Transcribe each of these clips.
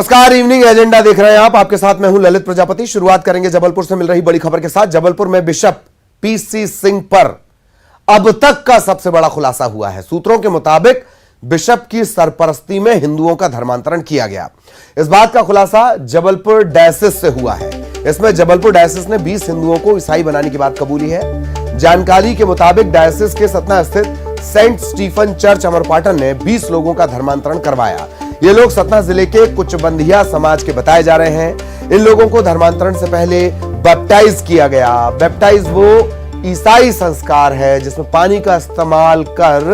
नमस्कार, evening agenda देख रहे हैं आप। आपके साथ मैं हूं ललित प्रजापति। शुरुआत करेंगे जबलपुर से मिल रही बड़ी खबर के साथ। जबलपुर में बिशप पीसी सिंह पर अब तक का सबसे बड़ा खुलासा हुआ है। सूत्रों के मुताबिक बिशप की सरपरस्ती में हिंदुओं का धर्मांतरण किया गया। इस बात का खुलासा जबलपुर डायसिस से हुआ है। इसमें जबलपुर डायसिस ने 20 हिंदुओं को ईसाई बनाने की बात कबूली है। जानकारी के मुताबिक डायसिस के सतना स्थित सेंट स्टीफन चर्च अमरपाटन ने 20 लोगों का धर्मांतरण करवाया। ये लोग सतना जिले के कुचबंधिया समाज के बताए जा रहे हैं। इन लोगों को धर्मांतरण से पहले बैप्टाइज किया गया। बैप्टाइज वो ईसाई संस्कार है जिसमें पानी का इस्तेमाल कर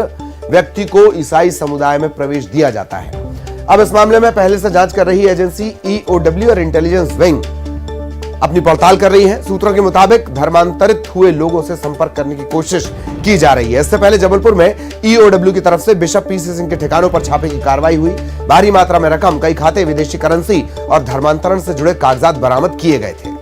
व्यक्ति को ईसाई समुदाय में प्रवेश दिया जाता है। अब इस मामले में पहले से जांच कर रही एजेंसी ईओडब्ल्यू और इंटेलिजेंस विंग अपनी पड़ताल कर रही है। सूत्रों के मुताबिक धर्मांतरित हुए लोगों से संपर्क करने की कोशिश की जा रही है। इससे पहले जबलपुर में ईओडब्ल्यू की तरफ से बिशप पीसी सिंह के ठिकानों पर छापे की कार्रवाई हुई। भारी मात्रा में रकम, कई खाते, विदेशी करेंसी और धर्मांतरण से जुड़े कागजात बरामद किए गए थे।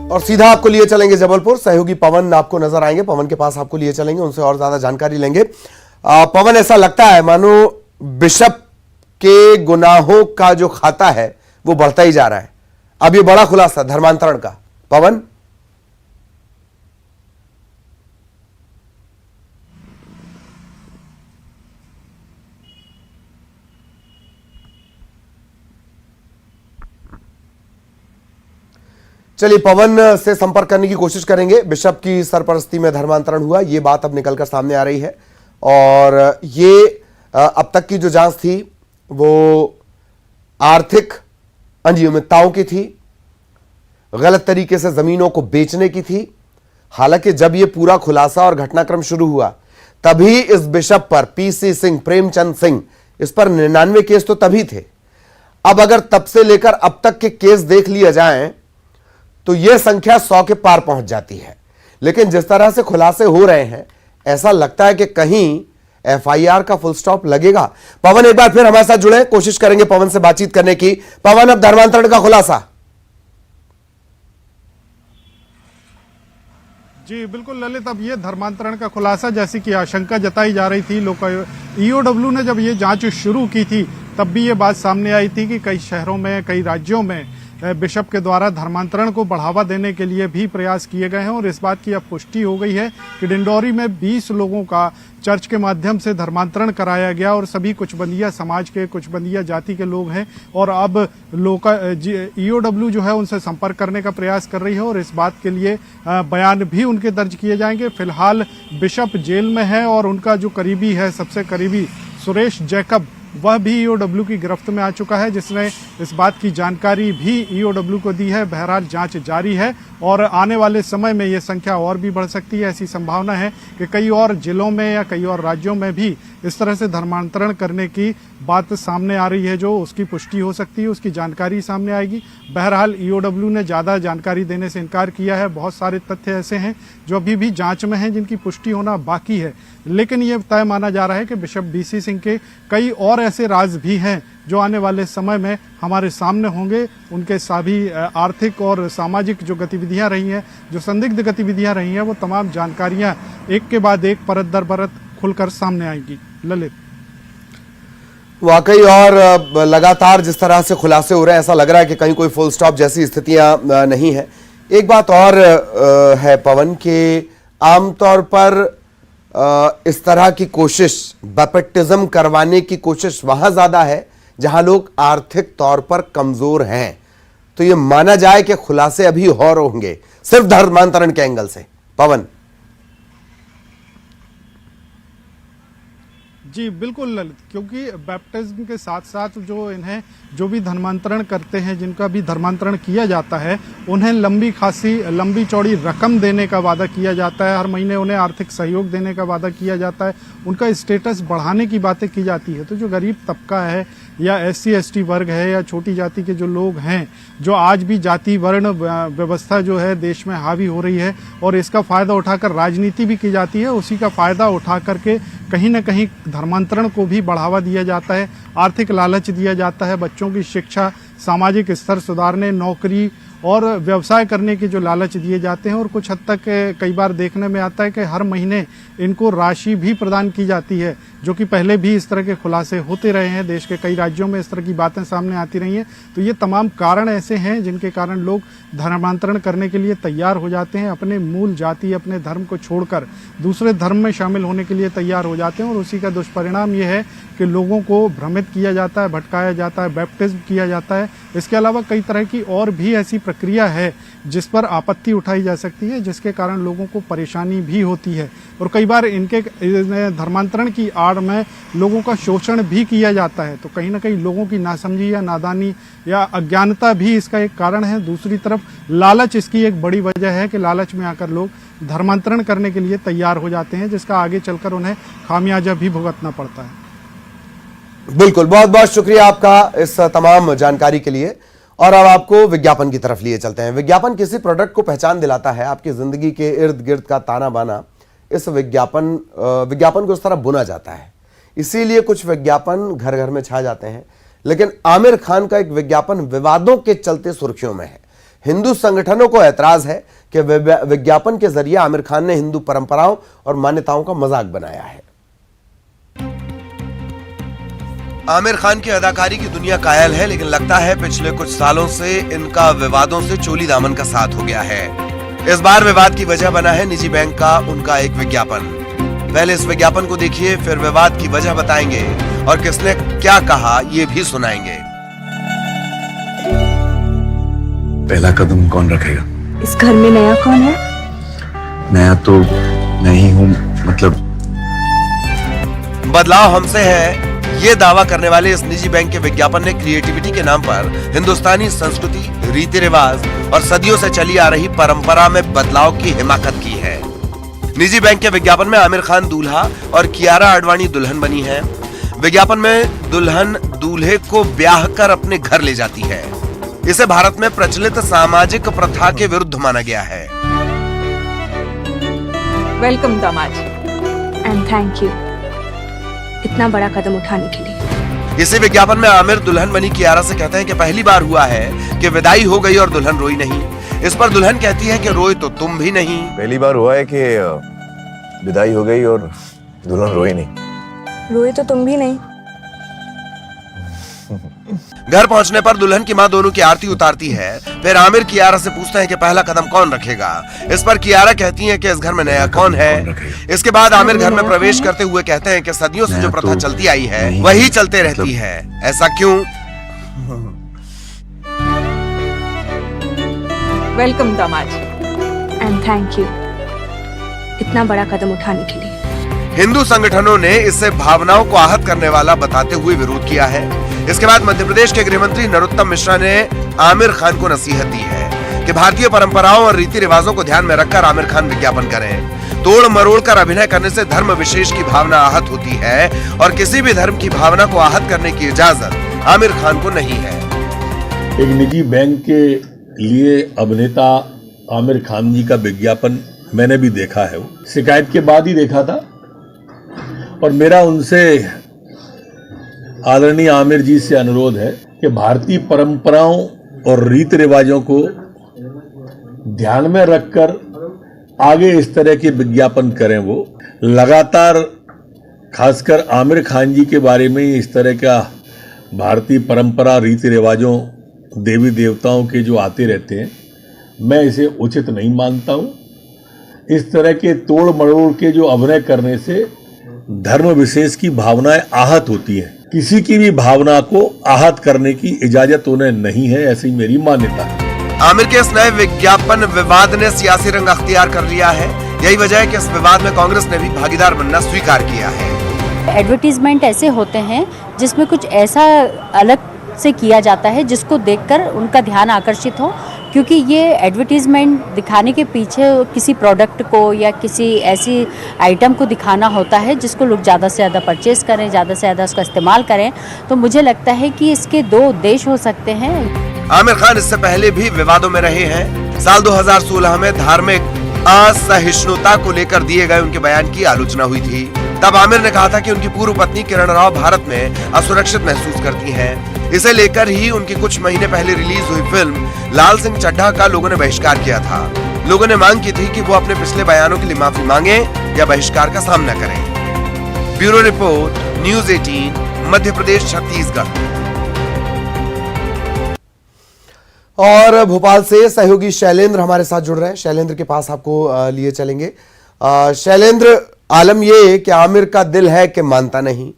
और सीधा आपको लिए चलेंगे जबलपुर। सहयोगी पवन आपको नजर आएंगे। पवन के पास आपको लिए चलेंगे, उनसे और ज्यादा जानकारी लेंगे। पवन, ऐसा लगता है मानो बिशप के गुनाहों का जो खाता है वो बढ़ता ही जा रहा है। अब ये बड़ा खुलासा धर्मांतरण का। पवन, चलिए पवन से संपर्क करने की कोशिश करेंगे। बिशप की सरपरस्ती में धर्मांतरण हुआ, ये बात अब निकलकर सामने आ रही है। और ये अब तक की जो जांच थी वो आर्थिक अनियमितताओं की थी, गलत तरीके से जमीनों को बेचने की थी। हालांकि जब ये पूरा खुलासा और घटनाक्रम शुरू हुआ तभी इस बिशप पर पीसी सिंह, प्रेमचंद सिंह, इस पर 99 केस तो तभी थे। अब अगर तब से लेकर अब तक के केस देख लिया जाए तो यह संख्या 100 के पार पहुंच जाती है। लेकिन जिस तरह से खुलासे हो रहे हैं ऐसा लगता है कि कहीं एफआईआर का फुल स्टॉप लगेगा। पवन एक बार फिर हमारे साथ जुड़े, कोशिश करेंगे पवन से बातचीत करने की। पवन, अब धर्मांतरण का खुलासा। जी बिल्कुल ललित, अब ये धर्मांतरण का खुलासा जैसी कि आशंका जताई जा रही थी, ईओडब्ल्यू ने जब ये जांच शुरू की थी तब भी ये बात सामने आई थी कि कई शहरों में, कई राज्यों में बिशप के द्वारा धर्मांतरण को बढ़ावा देने के लिए भी प्रयास किए गए हैं। और इस बात की अब पुष्टि हो गई है कि डिंडौरी में 20 लोगों का चर्च के माध्यम से धर्मांतरण कराया गया और सभी कुचबंधिया समाज के, कुचबंधिया जाति के लोग हैं। और अब ईओडब्ल्यू जो है उनसे संपर्क करने का प्रयास कर रही है और इस बात के लिए बयान भी उनके दर्ज किए जाएंगे। फिलहाल बिशप जेल में है और उनका जो करीबी है, सबसे करीबी सुरेश जैकब, वह भी ईओडब्ल्यू की गिरफ्त में आ चुका है, जिसने इस बात की जानकारी भी ईओडब्ल्यू को दी है। बहरहाल जांच जारी है और आने वाले समय में ये संख्या और भी बढ़ सकती है। ऐसी संभावना है कि कई और जिलों में या कई और राज्यों में भी इस तरह से धर्मांतरण करने की बात सामने आ रही है। जो उसकी पुष्टि हो सकती है, उसकी जानकारी सामने आएगी। बहरहाल ईओडब्ल्यू ने ज़्यादा जानकारी देने से इनकार किया है। बहुत सारे तथ्य ऐसे हैं जो अभी भी जांच में हैं, जिनकी पुष्टि होना बाकी है। लेकिन ये तय माना जा रहा है कि बिशप पीसी सिंह के कई और ऐसे राज भी हैं जो आने वाले समय में हमारे सामने होंगे। उनके सभी आर्थिक और सामाजिक जो गतिविधियां रही हैं, जो संदिग्ध गतिविधियां रही हैं, वो तमाम जानकारियां एक के बाद एक, परत दर परत खुलकर सामने आएंगी। ललित, वाकई और लगातार जिस तरह से खुलासे हो रहे हैं ऐसा लग रहा है कि कहीं कोई फुल स्टॉप जैसी स्थितियां नहीं है। एक बात और है पवन के आमतौर पर इस तरह की कोशिश, बैप्टिज्म करवाने की कोशिश वहां ज्यादा है जहां लोग आर्थिक तौर पर कमजोर हैं। तो यह माना जाए कि खुलासे अभी और होंगे सिर्फ धर्मांतरण के एंगल से। पवन, जी बिल्कुल ललित, क्योंकि बैप्टिज्म के साथ साथ जो इन्हें जो भी धर्मांतरण करते हैं, जिनका भी धर्मांतरण किया जाता है, उन्हें लंबी चौड़ी रकम देने का वादा किया जाता है। हर महीने उन्हें आर्थिक सहयोग देने का वादा किया जाता है। उनका स्टेटस बढ़ाने की बातें की जाती है। तो जो गरीब तबका है या SC ST वर्ग है या छोटी जाति के जो लोग हैं, जो आज भी जाति वर्ण व्यवस्था जो है देश में हावी हो रही है और इसका फायदा उठाकर राजनीति भी की जाती है, उसी का फायदा उठा करके कहीं ना कहीं धर्मांतरण को भी बढ़ावा दिया जाता है, आर्थिक लालच दिया जाता है, बच्चों की शिक्षा, सामाजिक स्तर सुधारने, नौकरी और व्यवसाय करने के जो लालच दिए जाते हैं। और कुछ हद तक कई बार देखने में आता है कि हर महीने इनको राशि भी प्रदान की जाती है, जो कि पहले भी इस तरह के खुलासे होते रहे हैं, देश के कई राज्यों में इस तरह की बातें सामने आती रही हैं। तो ये तमाम कारण ऐसे हैं जिनके कारण लोग धर्मांतरण करने के लिए तैयार हो जाते हैं, अपने मूल जाति, अपने धर्म को छोड़कर दूसरे धर्म में शामिल होने के लिए तैयार हो जाते हैं। और उसी का दुष्परिणाम ये है कि लोगों को भ्रमित किया जाता है, भटकाया जाता है, बैप्टिज्म किया जाता है। इसके अलावा कई तरह की और भी ऐसी प्रक्रिया है जिस पर आपत्ति उठाई जा सकती है, जिसके कारण लोगों को परेशानी भी होती है। और कई बार इनके धर्मांतरण की आड़ में लोगों का शोषण भी किया जाता है। तो कहीं ना कहीं लोगों की नासमझी या नादानी या अज्ञानता भी इसका एक कारण है। दूसरी तरफ लालच इसकी एक बड़ी वजह है कि लालच में आकर लोग धर्मांतरण करने के लिए तैयार हो जाते हैं, जिसका आगे चलकर उन्हें खामियाजा भी भुगतना पड़ता है। बिल्कुल, बहुत बहुत शुक्रिया आपका इस तमाम जानकारी के लिए। और अब आपको विज्ञापन की तरफ लिए चलते हैं। विज्ञापन किसी प्रोडक्ट को पहचान दिलाता है, आपकी जिंदगी के इर्द गिर्द का ताना बाना इस विज्ञापन को उस तरह बुना जाता है, इसीलिए कुछ विज्ञापन घर घर में छा जाते हैं। लेकिन आमिर खान का एक विज्ञापन विवादों के चलते सुर्खियों में है। हिंदू संगठनों को ऐतराज है कि विज्ञापन के जरिए आमिर खान ने हिंदू परंपराओं और मान्यताओं का मजाक बनाया है। आमिर खान की अदाकारी की दुनिया कायल है, लेकिन लगता है पिछले कुछ सालों से इनका विवादों से चोली दामन का साथ हो गया है। इस बार विवाद की वजह बना है निजी बैंक का उनका एक विज्ञापन। पहले इस विज्ञापन को देखिए, फिर विवाद की वजह बताएंगे और किसने क्या कहा ये भी सुनाएंगे। पहला कदम कौन रखेगा? इस घर में नया कौन है? नया तो मैं ही हूँ, मतलब बदलाव हमसे है, ये दावा करने वाले इस निजी बैंक के विज्ञापन ने क्रिएटिविटी के नाम पर हिंदुस्तानी संस्कृति, रीति रिवाज और सदियों से चली आ रही परंपरा में बदलाव की हिमाकत की है। निजी बैंक के विज्ञापन में आमिर खान दूल्हा और कियारा आडवाणी दुल्हन बनी है। विज्ञापन में दुल्हन दूल्हे को ब्याह कर अपने घर ले जाती है। इसे भारत में प्रचलित सामाजिक प्रथा के विरुद्ध माना गया है। वेलकम दामाद एंड थैंक यू इतना बड़ा कदम उठाने के लिए। इसी विज्ञापन में आमिर दुल्हन बनी कियारा से कहते हैं कि पहली बार हुआ है कि विदाई हो गई और दुल्हन रोई नहीं। इस पर दुल्हन कहती है कि रोई तो तुम भी नहीं। पहली बार हुआ है कि विदाई हो गई और दुल्हन रोई नहीं। रोए तो तुम भी नहीं। घर पहुंचने पर दुल्हन की मां दोनों की आरती उतारती है। फिर आमिर कियारा से पूछते हैं कि पहला कदम कौन रखेगा। इस पर कियारा कहती है कि इस घर में नया कौन है। इसके बाद आमिर घर में प्रवेश करते हुए कहते हैं कि सदियों से जो प्रथा चलती आई है वही चलते रहती है। ऐसा क्यों? वेलकम दामाद एंड थैंक यू इतना बड़ा कदम उठाने के लिए। हिंदू संगठनों ने इसे भावनाओं को आहत करने वाला बताते हुए विरोध किया है। इसके बाद मध्य प्रदेश के गृह मंत्री नरोत्तम मिश्रा ने आमिर खान को नसीहत दी है कि भारतीय परंपराओं और रीति रिवाजों को ध्यान में रखकर आमिर खान विज्ञापन करें। तोड़ मरोड़ कर अभिनय करने से धर्म विशेष की भावना आहत होती है और किसी भी धर्म की भावना को आहत करने की इजाजत आमिर खान को नहीं है। एक निजी बैंक के लिए अभिनेता आमिर खान जी का विज्ञापन मैंने भी देखा है, शिकायत के बाद ही देखा था। और मेरा उनसे आदरणीय आमिर जी से अनुरोध है कि भारतीय परंपराओं और रीति रिवाजों को ध्यान में रखकर आगे इस तरह के विज्ञापन करें। वो लगातार खासकर आमिर खान जी के बारे में इस तरह का भारतीय परंपरा, रीति रिवाजों, देवी देवताओं के जो आते रहते हैं, मैं इसे उचित नहीं मानता हूं। इस तरह के तोड़ मरोड़ के जो अभिनय करने से धर्म विशेष की भावनाएं आहत होती हैं। किसी की भी भावना को आहत करने की इजाजत उन्हें नहीं है, ऐसी मेरी मान्यता है। आमिर के इस नए विज्ञापन विवाद ने सियासी रंग अख्तियार कर लिया है। यही वजह है कि इस विवाद में कांग्रेस ने भी भागीदार बनना स्वीकार किया है। एडवर्टीजमेंट ऐसे होते हैं जिसमें कुछ ऐसा अलग से किया जाता है जिसको देखकर उनका ध्यान आकर्षित हो, क्योंकि ये एडवर्टीज़मेंट दिखाने के पीछे किसी प्रोडक्ट को या किसी ऐसी आइटम को दिखाना होता है जिसको लोग ज़्यादा से ज़्यादा परचेज़ करें, ज़्यादा से ज़्यादा उसका इस्तेमाल करें। तो मुझे लगता है कि इसके दो उद्देश्य हो सकते हैं। आमिर खान इससे पहले भी विवादों में रहे हैं। साल 2016 में धार्मिक असहिष्णुता को लेकर दिए गए उनके बयान की आलोचना हुई थी। तब आमिर ने कहा था कि उनकी पूर्व पत्नी किरण राव भारत में असुरक्षित महसूस करती हैं। इसे लेकर ही उनकी कुछ महीने पहले रिलीज हुई फिल्म लाल सिंह चड्ढा का लोगों ने बहिष्कार किया था। लोगों ने मांग की थी कि वो अपने पिछले बयानों के लिए माफी मांगे या बहिष्कार का सामना करें। Bureau report, news 18, Madhya Pradesh, Chhattisgarh. और भोपाल से सहयोगी शैलेंद्र हमारे साथ जुड़ रहे हैं। शैलेंद्र के पास आपको लिए चलेंगे। शैलेंद्र, आलम ये कि आमिर का दिल है कि मानता नहीं,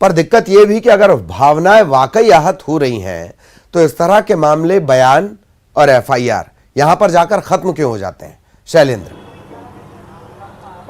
पर दिक्कत यह भी कि अगर भावनाएं वाकई आहत हो रही हैं तो इस तरह के मामले, बयान और एफआईआर यहां पर जाकर खत्म क्यों हो जाते हैं? शैलेंद्र,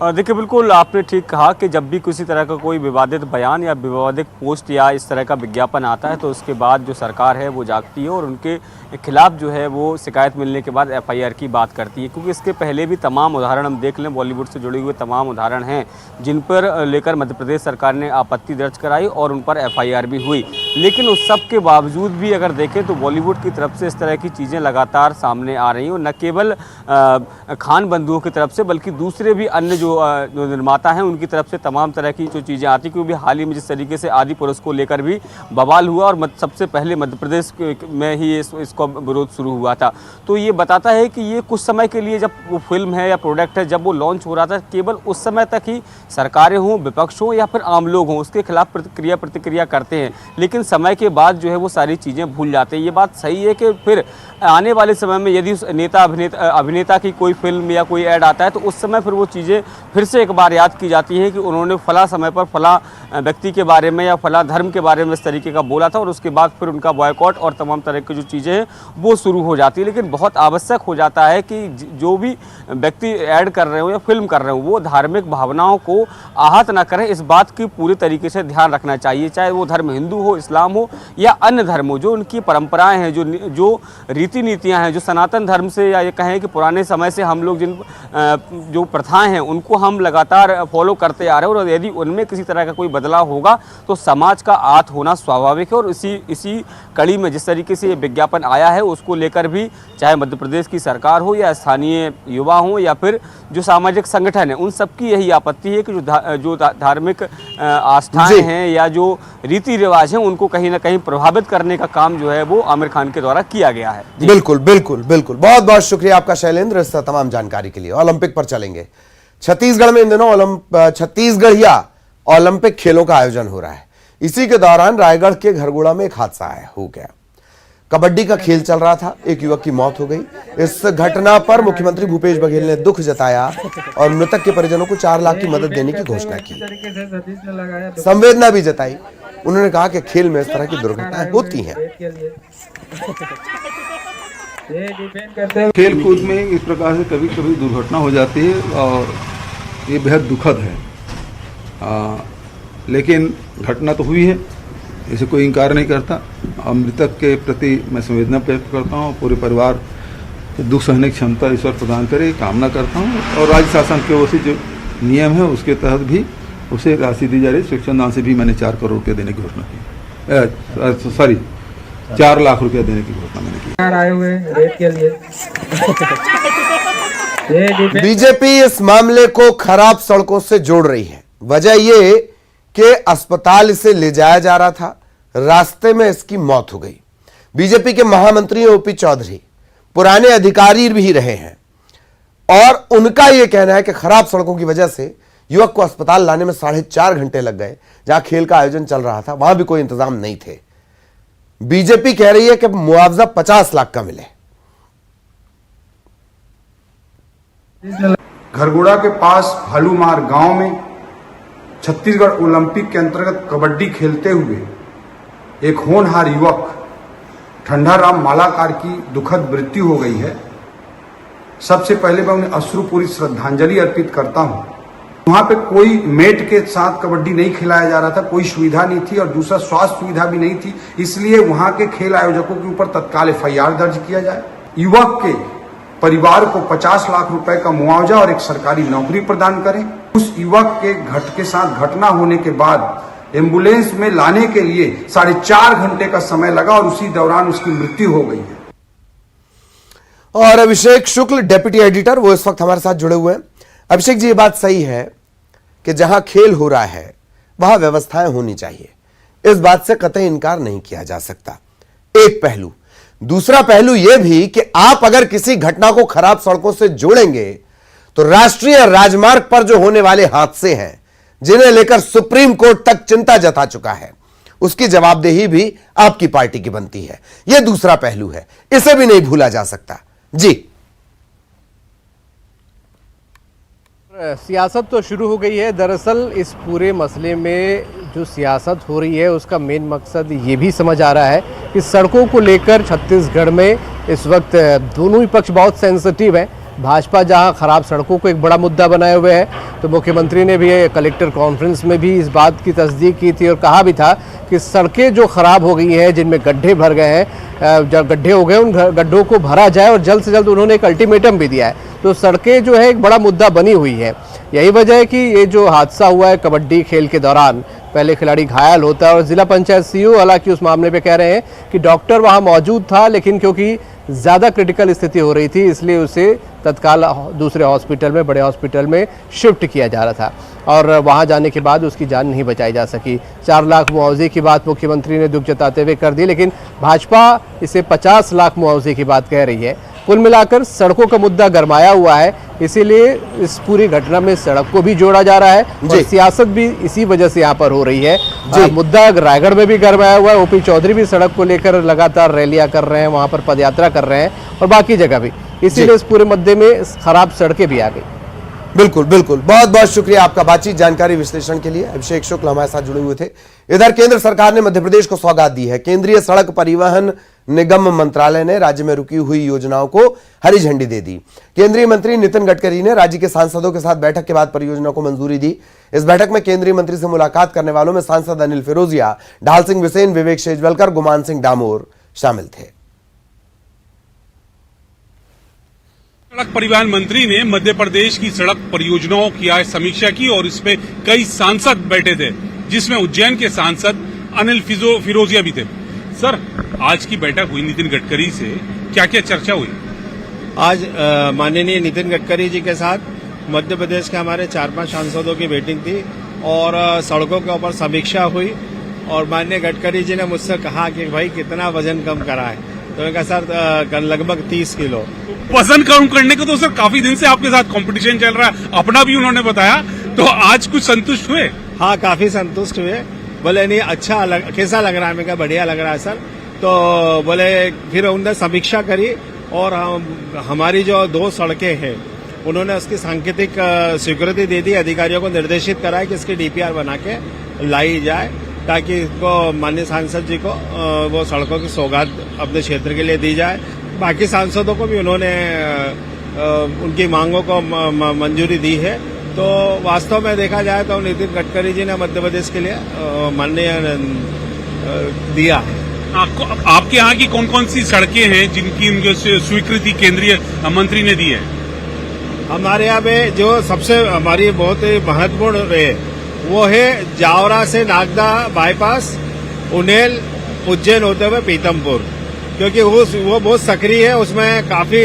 देखिए, बिल्कुल आपने ठीक कहा कि जब भी किसी तरह का कोई विवादित बयान या विवादित पोस्ट या इस तरह का विज्ञापन आता है तो उसके बाद जो सरकार है वो जागती है और उनके खिलाफ जो है वो शिकायत मिलने के बाद एफआईआर की बात करती है। क्योंकि इसके पहले भी तमाम उदाहरण हम देख लें, बॉलीवुड से जुड़े हुए तमाम उदाहरण हैं जिन पर लेकर मध्य प्रदेश सरकार ने आपत्ति दर्ज कराई और उन पर एफआईआर भी हुई। लेकिन उस सब के बावजूद भी अगर देखें तो बॉलीवुड की तरफ से इस तरह की चीज़ें लगातार सामने आ रही हैं और न केवल खान बंधुओं की तरफ से बल्कि दूसरे भी अन्य जो निर्माता हैं उनकी तरफ से तमाम तरह की जो चीज़ें आती। क्योंकि हाल ही में जिस तरीके से आदि पुरुष को लेकर भी बवाल हुआ और सबसे पहले मध्य प्रदेश में ही इसका विरोध शुरू हुआ था, तो ये बताता है कि ये कुछ समय के लिए जब वो फिल्म है या प्रोडक्ट है जब वो लॉन्च हो रहा था केवल उस समय तक ही सरकारें हों, विपक्ष हों या फिर आम लोग हों उसके खिलाफ प्रतिक्रिया करते हैं। लेकिन समय के बाद जो है वो सारी चीज़ें भूल जाते हैं। ये बात सही है कि फिर आने वाले समय में यदि उस अभिनेता की कोई फिल्म या कोई ऐड आता है तो उस समय फिर वो चीज़ें फिर से एक बार याद की जाती है कि उन्होंने फला समय पर फला व्यक्ति के बारे में या फला धर्म के बारे में इस तरीके का बोला था और उसके बाद फिर उनका बॉयकॉट और तमाम तरह की जो चीज़ें हैं वो शुरू हो जाती है। लेकिन बहुत आवश्यक हो जाता है कि जो भी व्यक्ति ऐड कर रहे हो या फिल्म कर रहे हो वो धार्मिक भावनाओं को आहत ना करें, इस बात की पूरी तरीके से ध्यान रखना चाहिए। चाहे वो धर्म हिंदू हो, इस्लाम हो या अन्य धर्म हो, जो उनकी परंपराएं हैं, जो रीति नीतियां हैं, जो सनातन धर्म से या ये कहें कि पुराने समय से हम लोग जिन जो प्रथाएं हैं उनको हम लगातार फॉलो करते आ रहे हैं और यदि उनमें किसी तरह का कोई बदलाव होगा तो समाज का आहत होना स्वाभाविक है। और इसी कड़ी में जिस तरीके से ये विज्ञापन आया है उसको लेकर भी चाहे मध्य प्रदेश की सरकार हो या स्थानीय युवा हो या फिर जो सामाजिक संगठन है उन सबकी यही आपत्ति है कि जो धार्मिक आस्थाएं हैं या जो रीति रिवाज हैं उनको कहीं ना कहीं प्रभावित करने का काम जो है वो आमिर खान के द्वारा किया गया है। बिल्कुल बिल्कुल बिल्कुल, बहुत बहुत शुक्रिया आपका शैलेंद्र इस तमाम जानकारी के लिए। ओलंपिक पर चलेंगे। छत्तीसगढ़ में इन दिनों छत्तीसगढ़िया ओलंपिक खेलों का आयोजन हो रहा है। इसी के दौरान रायगढ़ के घरगोड़ा में एक हादसा हो गया। कबड्डी का खेल चल रहा था, एक युवक की मौत हो गई। इस घटना पर मुख्यमंत्री भूपेश बघेल ने दुख जताया और मृतक के परिजनों को 4 लाख की मदद देने की घोषणा की, संवेदना भी जताई। उन्होंने कहा कि खेल में इस तरह की दुर्घटनाएं होती हैं। खेल कूद में इस प्रकार से कभी कभी दुर्घटना हो जाती है और ये बेहद दुखद है। लेकिन घटना तो हुई है, इसे कोई इनकार नहीं करता। मृतक के प्रति मैं संवेदना व्यक्त करता हूँ, पूरे परिवार दुख सहने की क्षमता ईश्वर प्रदान करे कामना करता हूँ। और राज्य शासन के ओर से जो नियम है उसके तहत भी उसे राशि दी जा रही है। शिक्षण दान से भी मैंने 4 करोड़ रुपये देने की घोषणा की, 4 लाख रुपया देने की घोषणा मैंने की। आए हुए रेट के लिए बीजेपी इस मामले को खराब सड़कों से जोड़ रही है। वजह ये कि अस्पताल इसे ले जाया जा रहा था, रास्ते में इसकी मौत हो गई। बीजेपी के महामंत्री ओपी चौधरी पुराने अधिकारी भी रहे हैं और उनका यह कहना है कि खराब सड़कों की वजह से युवक को अस्पताल लाने में 4.5 घंटे लग गए। जहां खेल का आयोजन चल रहा था वहां भी कोई इंतजाम नहीं थे। बीजेपी कह रही है कि मुआवजा 50 लाख का मिले। घरगोड़ा के पास हलूमार गांव में छत्तीसगढ़ ओलंपिक के अंतर्गत कबड्डी खेलते हुए एक होनहार युवक ठंडाराम मालाकार की दुखद मृत्यु हो गई है। सबसे पहले मैं उन्हें अश्रुपूरी श्रद्धांजलि अर्पित करता हूं। वहां पे कोई मेट के साथ कबड्डी नहीं खिलाया जा रहा था, कोई सुविधा नहीं थी और दूसरा स्वास्थ्य सुविधा भी नहीं थी। इसलिए वहां के खेल आयोजकों के ऊपर तत्काल एफआईआर दर्ज किया जाए युवक के परिवार को 50 लाख रुपए का मुआवजा और एक सरकारी नौकरी प्रदान करें। उस युवक के साथ घटना होने के बाद एम्बुलेंस में लाने के लिए 4.5 घंटे का समय लगा और उसी दौरान उसकी मृत्यु हो गई है। और अभिषेक शुक्ल डेप्यूटी एडिटर, वो इस वक्त हमारे साथ जुड़े हुए हैं। अभिषेक जी, ये बात सही है कि जहां खेल हो रहा है वहां व्यवस्थाएं होनी चाहिए, इस बात से कतई इनकार नहीं किया जा सकता। एक पहलू। दूसरा पहलू यह भी कि आप अगर किसी घटना को खराब सड़कों से जोड़ेंगे तो राष्ट्रीय राजमार्ग पर जो होने वाले हादसे हैं, जिन्हें लेकर सुप्रीम कोर्ट तक चिंता जता चुका है, उसकी जवाबदेही भी आपकी पार्टी की बनती है। यह दूसरा पहलू है, इसे भी नहीं भूला जा सकता। जी, सियासत तो शुरू हो गई है। दरअसल इस पूरे मसले में जो सियासत हो रही है उसका मेन मकसद ये भी समझ आ रहा है कि सड़कों को लेकर छत्तीसगढ़ में इस वक्त दोनों ही पक्ष बहुत सेंसिटिव हैं। भाजपा जहां खराब सड़कों को एक बड़ा मुद्दा बनाए हुए है, तो मुख्यमंत्री ने भी कलेक्टर कॉन्फ्रेंस में भी इस बात की तस्दीक की थी और कहा भी था कि सड़कें जो खराब हो गई हैं, जिनमें गड्ढे भर गए हैं, जब गड्ढे हो गए उन गड्ढों को भरा जाए और जल्द से जल्द उन्होंने एक अल्टीमेटम भी दिया है। तो सड़कें जो है एक बड़ा मुद्दा बनी हुई है। यही वजह है कि ये जो हादसा हुआ है कबड्डी खेल के दौरान, पहले खिलाड़ी घायल होता है और जिला पंचायत सीईओ हालांकि उस मामले पे कह रहे हैं कि डॉक्टर वहां मौजूद था, लेकिन क्योंकि ज़्यादा क्रिटिकल स्थिति हो रही थी इसलिए उसे तत्काल दूसरे हॉस्पिटल में, बड़े हॉस्पिटल में शिफ्ट किया जा रहा था और वहां जाने के बाद उसकी जान नहीं बचाई जा सकी। 4 लाख मुआवजे की बात मुख्यमंत्री ने दुख जताते हुए कर दी, लेकिन भाजपा इसे 50 लाख मुआवजे की बात कह रही है। कुल मिलाकर सड़कों का मुद्दा गरमाया हुआ है, इसीलिए इस पूरी घटना में सड़क को भी जोड़ा जा रहा है और सियासत भी इसी वजह से यहाँ पर हो रही है। मुद्दा रायगढ़ में भी गरमाया हुआ है। ओपी चौधरी भी सड़क को लेकर लगातार रैलियां कर रहे हैं, वहां पर पदयात्रा कर रहे हैं और बाकी जगह भी, इसीलिए इस पूरे मुद्दे में खराब सड़कें भी आ गई। बिल्कुल बिल्कुल, बहुत बहुत शुक्रिया आपका बातचीत, जानकारी, विश्लेषण के लिए। अभिषेक शुक्ल हमारे साथ जुड़े हुए थे। इधर केंद्र सरकार ने मध्य प्रदेश को सौगात दी है। केंद्रीय सड़क परिवहन निगम मंत्रालय ने राज्य में रुकी हुई योजनाओं को हरी झंडी दे दी। केंद्रीय मंत्री नितिन गडकरी ने राज्य के सांसदों के साथ बैठक के बाद परियोजना को मंजूरी दी। इस बैठक में केंद्रीय मंत्री से मुलाकात करने वालों में सांसद अनिल फिरोजिया, ढाल सिंह बिसेन, विवेक शेजवलकर, गुमान सिंह डामोर शामिल थे। सड़क परिवहन मंत्री ने मध्य प्रदेश की सड़क परियोजनाओं की आज समीक्षा की और इसमें कई सांसद बैठे थे, जिसमें उज्जैन के सांसद अनिल फिरोजिया भी थे। सर, आज की बैठक हुई नितिन गडकरी से, क्या क्या चर्चा हुई? आज माननीय नितिन गडकरी जी के साथ मध्य प्रदेश के हमारे 4-5 सांसदों की मीटिंग थी और सड़कों के ऊपर समीक्षा हुई और माननीय गडकरी जी ने मुझसे कहा कि भाई कितना वजन कम करा है, तो मैंने कहा सर लगभग 30 किलो। वजन कम करने को तो सर काफी दिन से आपके साथ कंपटीशन चल रहा है, अपना भी उन्होंने बताया, तो आज कुछ संतुष्ट हुए? हाँ, काफी संतुष्ट हुए। बोले नहीं अच्छा कैसा लग रहा है? मैं कहा बढ़िया लग रहा है सर। तो बोले फिर उन्होंने समीक्षा करी और हमारी जो 2 सड़कें हैं उन्होंने उसकी सांकेतिक स्वीकृति दे दी। अधिकारियों को निर्देशित करा कि इसकी डीपीआर बना के लाई जाए ताकि इसको माननीय सांसद जी को वो सड़कों की सौगात अपने क्षेत्र के लिए दी जाए। बाकी सांसदों को भी उन्होंने उनकी मांगों को मंजूरी दी है। तो वास्तव में देखा जाए तो नितिन गडकरी जी ने मध्य प्रदेश के लिए माननीय दिया है। आपके यहाँ की कौन कौन सी सड़कें हैं जिनकी उनके स्वीकृति केंद्रीय मंत्री ने दी है? हमारे यहाँ पे जो सबसे हमारी बहुत ही महत्वपूर्ण है वो है जावरा से नागदा बाईपास, उनेल, उज्जैन होते हुए पीतमपुर, क्योंकि वो बहुत सक्रिय है, उसमें काफी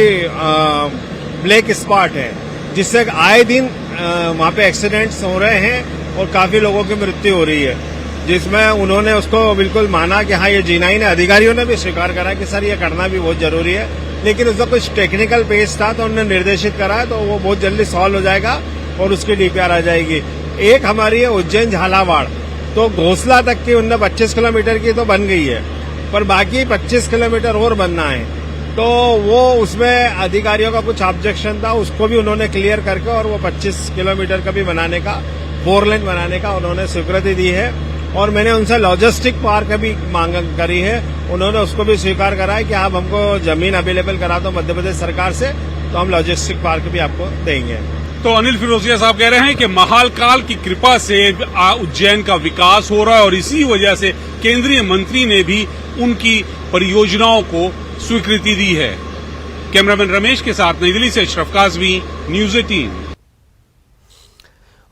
ब्लैक स्पॉट है जिससे आए दिन वहाँ पे एक्सीडेंट्स हो रहे हैं और काफी लोगों की मृत्यु हो रही है, जिसमें उन्होंने उसको बिल्कुल माना कि हाँ ये जीना ही नहीं। अधिकारियों ने भी स्वीकार करा कि सर ये करना भी बहुत जरूरी है, लेकिन उसका कुछ टेक्निकल पेश था तो उन्होंने निर्देशित करा तो वो बहुत जल्दी सॉल्व हो जाएगा और उसकी डीपीआर आ जाएगी। एक हमारी है उज्जैन झालावाड़, तो घोसला तक की उनने 25 किलोमीटर की तो बन गई है, पर बाकी 25 किलोमीटर और बनना है। तो वो उसमें अधिकारियों का कुछ ऑब्जेक्शन था, उसको भी उन्होंने क्लियर करके और वो 25 किलोमीटर का भी बनाने का, 4 लेन बनाने का उन्होंने स्वीकृति दी है। और मैंने उनसे लॉजिस्टिक पार्क भी मांग करी है, उन्होंने उसको भी स्वीकार करा है कि आप हमको जमीन अवेलेबल करा दो मध्य प्रदेश सरकार से, तो हम लॉजिस्टिक पार्क भी आपको देंगे। तो अनिल फिरोजिया साहब कह रहे हैं कि महाकाल की कृपा से उज्जैन का विकास हो रहा है और इसी वजह से केंद्रीय मंत्री ने भी उनकी परियोजनाओं को स्वीकृति दी है। कैमरामैन रमेश के साथ नई दिल्ली से अशरफ काज़मी, न्यूज़ 18।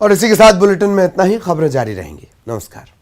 और इसी के साथ बुलेटिन में इतना ही। खबरें जारी रहेंगी। नमस्कार।